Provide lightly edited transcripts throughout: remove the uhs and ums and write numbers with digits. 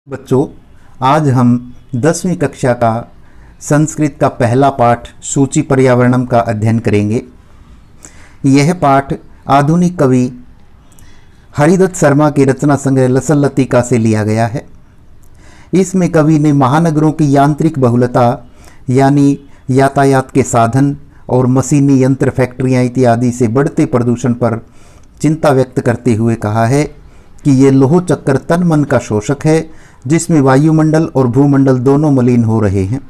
बच्चों, आज हम 10वीं कक्षा का संस्कृत का पहला पाठ सूची पर्यावरणम का अध्ययन करेंगे। यह पाठ आधुनिक कवि हरिदत्त शर्मा के रचना संग्रह लसल लतिका से लिया गया है। इसमें कवि ने महानगरों की यांत्रिक बहुलता यानी यातायात के साधन और मशीनी यंत्र फैक्ट्रियां इत्यादि से बढ़ते प्रदूषण पर चिंता व्यक्त करते हुए कहा है कि ये लोह चक्कर तन मन का शोषक है, जिसमें वायुमंडल और भूमंडल दोनों मलिन हो रहे हैं।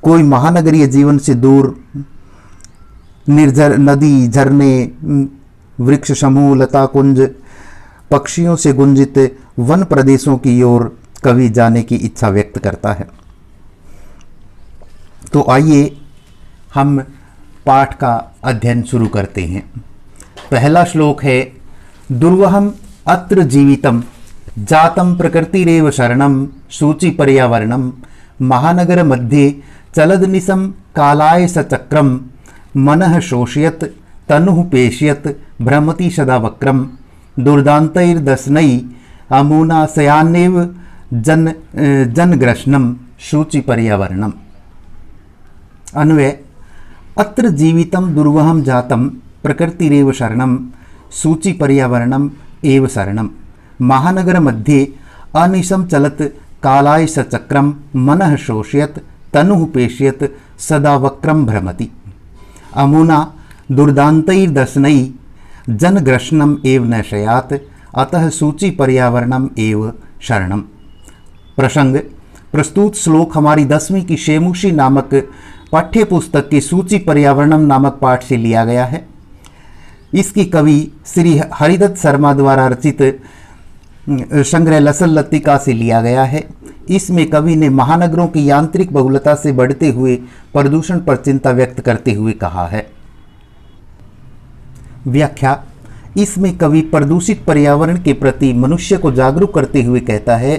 कोई महानगरीय जीवन से दूर निर्झर नदी, झरने, वृक्ष समूह, लता कुंज, पक्षियों से गुंजित वन प्रदेशों की ओर कवि जाने की इच्छा व्यक्त करता है। तो आइए हम पाठ का अध्ययन शुरू करते हैं। पहला श्लोक है, दुर्वहम अत्र जीवितम जातम प्रकृतिरेव शरणम सूचि पर्यावरणम महानगर मध्ये चलदनिशम कालाय सचक्रम मनः शोषयत तनुः पेशयत भ्रमति सदा वक्रम दुर्दान्तैर्दशनै अमूनाशयान्नेव जनग्रशनम सूचि पर्यावरणम। अन्वय, अत्र जीवितम दुर्वहम जातम प्रकृतिरेव शरणम सूचि पर्यावरणम एव शरणम महानगर मध्ये अनिशम चलत कालाय सचक्रम मनः शोषयत तनुः पेशयत सदा वक्रम भ्रमति अमुना दुर्दान्तैर्दशनै जनग्रशनम एव न शयात अतः सूचि पर्यावरणम एव शरणम। प्रसंग, प्रस्तुत श्लोक हमारी 10वीं की शेमुषी नामक पाठ्य पुस्तक के सूचि पर्यावरणम नामक पाठ से लिया गया है। इसकी कवि श्री हरिदत्त शर्मा द्वारा रचित संग्रह लसल लतिका से लिया गया है। इसमें कवि ने महानगरों की यांत्रिक बहुलता से बढ़ते हुए प्रदूषण पर चिंता व्यक्त करते हुए कहा है। व्याख्या, इसमें कवि प्रदूषित पर्यावरण के प्रति मनुष्य को जागरूक करते हुए कहता है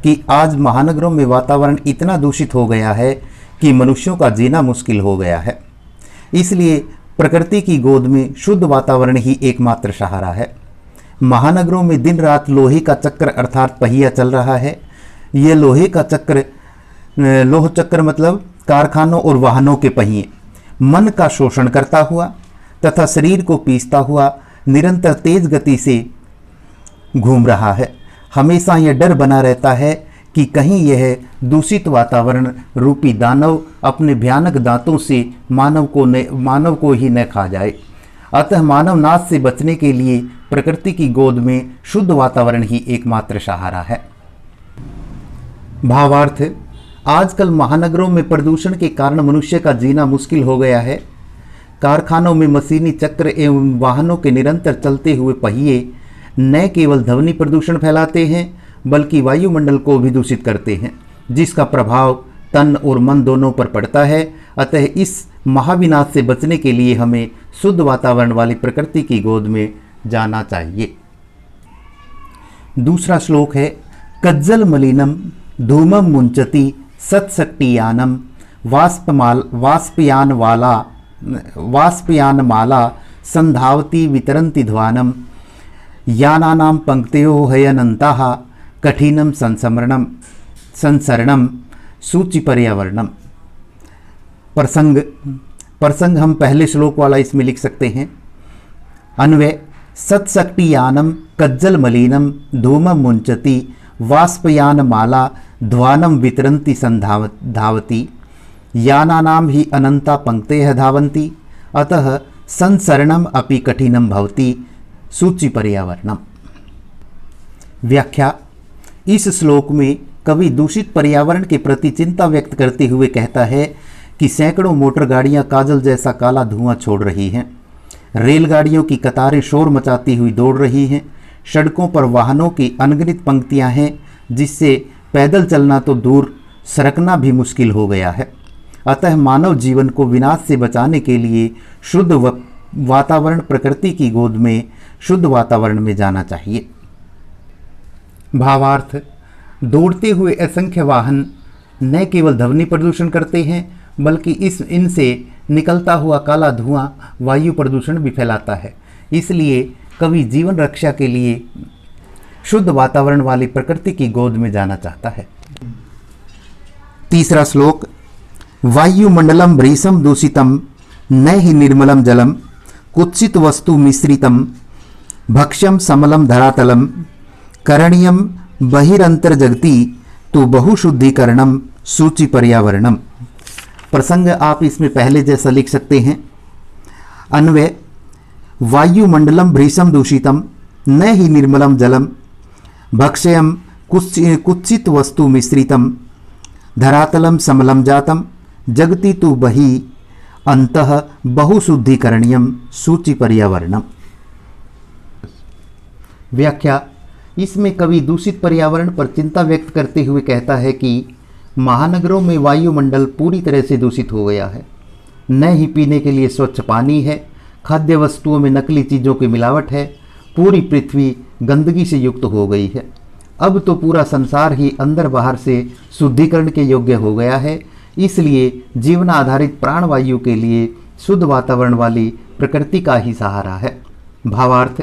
कि आज महानगरों में वातावरण इतना दूषित हो गया है कि मनुष्यों का जीना मुश्किल हो गया है। इसलिए प्रकृति की गोद में शुद्ध वातावरण ही एकमात्र सहारा है। महानगरों में दिन रात लोहे का चक्र अर्थात पहिया चल रहा है। यह लोहे का चक्र, लोह चक्र मतलब कारखानों और वाहनों के पहिए, मन का शोषण करता हुआ तथा शरीर को पीसता हुआ निरंतर तेज गति से घूम रहा है। हमेशा यह डर बना रहता है कि कहीं यह दूषित वातावरण रूपी दानव अपने भयानक दांतों से मानव को ही न खा जाए। अतः मानव नाश से बचने के लिए प्रकृति की गोद में शुद्ध वातावरण ही एकमात्र सहारा है। भावार्थ, आजकल महानगरों में प्रदूषण के कारण मनुष्य का जीना मुश्किल हो गया है। कारखानों में मशीनी चक्र एवं वाहनों के निरंतर चलते हुए पहिए न केवल ध्वनि प्रदूषण फैलाते हैं बल्कि वायुमंडल को भी दूषित करते हैं, जिसका प्रभाव तन और मन दोनों पर पड़ता है। अतः इस महाविनाश से बचने के लिए हमें शुद्ध वातावरण वाली प्रकृति की गोद में जाना चाहिए। दूसरा श्लोक है, कज्जल मलिनम धूमम मुंचति सत्शक्तियानम वाष्पयानमाला संधावती वितरन्ति ध्वानम यानानां पंक्तयो हयनन्ताः कठिनम संसरणम सूचि पर्यावरणम। प्रसंग हम पहले श्लोक वाला इसमें लिख सकते हैं। अन्वय, सत्शक्तियानम कज्जल मलिनम धूमम मुंचति वाष्पयानमाला ध्वानम वितरन्ति संधावती यानानां हि अनंता पंक्तयः धावन्ति अतः संसरणम अपि कठिनम भवति सूचि पर्यावरणम। व्याख्या, इस श्लोक में कवि दूषित पर्यावरण के प्रति चिंता व्यक्त करते हुए कहता है कि सैकड़ों मोटर गाड़ियां काजल जैसा काला धुआं छोड़ रही हैं। रेलगाड़ियों की कतारें शोर मचाती हुई दौड़ रही हैं। सड़कों पर वाहनों की अनगिनत पंक्तियां हैं, जिससे पैदल चलना तो दूर सरकना भी मुश्किल हो गया है। अतः मानव जीवन को विनाश से बचाने के लिए शुद्ध वातावरण प्रकृति की गोद में शुद्ध वातावरण में जाना चाहिए। भावार्थ, दौड़ते हुए असंख्य वाहन न केवल ध्वनि प्रदूषण करते हैं बल्कि इनसे निकलता हुआ काला धुआं वायु प्रदूषण भी फैलाता है। इसलिए कवि जीवन रक्षा के लिए शुद्ध वातावरण वाली प्रकृति की गोद में जाना चाहता है। तीसरा श्लोक, वायुमंडलम भ्रीशम दूषितम न ही निर्मलम जलम कुत्सित वस्तु मिश्रितम भक्ष्यम समलम धरातलम करणीयम बहिरंतर जगति तो बहुशुद्धिकरणम सूचि पर्यावरणम। प्रसंग आप इसमें पहले जैसा लिख सकते हैं। अन्वय, वायुमंडलम भ्रीशम दूषितम न ही निर्मलम जलम भक्ष्यम कुत्सित वस्तु मिश्रितम धरातलम समलम जातम जगति तु बहि अंतः बहुशुद्धिकरणीयम सूचि पर्यावरणम। व्याख्या, इसमें कवि दूषित पर्यावरण पर चिंता व्यक्त करते हुए कहता है कि महानगरों में वायुमंडल पूरी तरह से दूषित हो गया है। न ही पीने के लिए स्वच्छ पानी है, खाद्य वस्तुओं में नकली चीज़ों की मिलावट है, पूरी पृथ्वी गंदगी से युक्त हो गई है। अब तो पूरा संसार ही अंदर बाहर से शुद्धिकरण के योग्य हो गया है। इसलिए जीवन आधारित प्राणवायु के लिए शुद्ध वातावरण वाली प्रकृति का ही सहारा है। भावार्थ,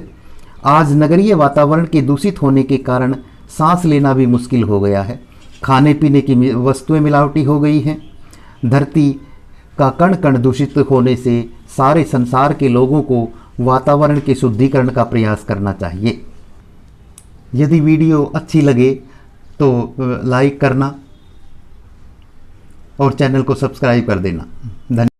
आज नगरीय वातावरण के दूषित होने के कारण सांस लेना भी मुश्किल हो गया है। खाने पीने की वस्तुएं मिलावटी हो गई हैं। धरती का कण कण दूषित होने से सारे संसार के लोगों को वातावरण के शुद्धिकरण का प्रयास करना चाहिए। यदि वीडियो अच्छी लगे तो लाइक करना और चैनल को सब्सक्राइब कर देना। धन्यवाद।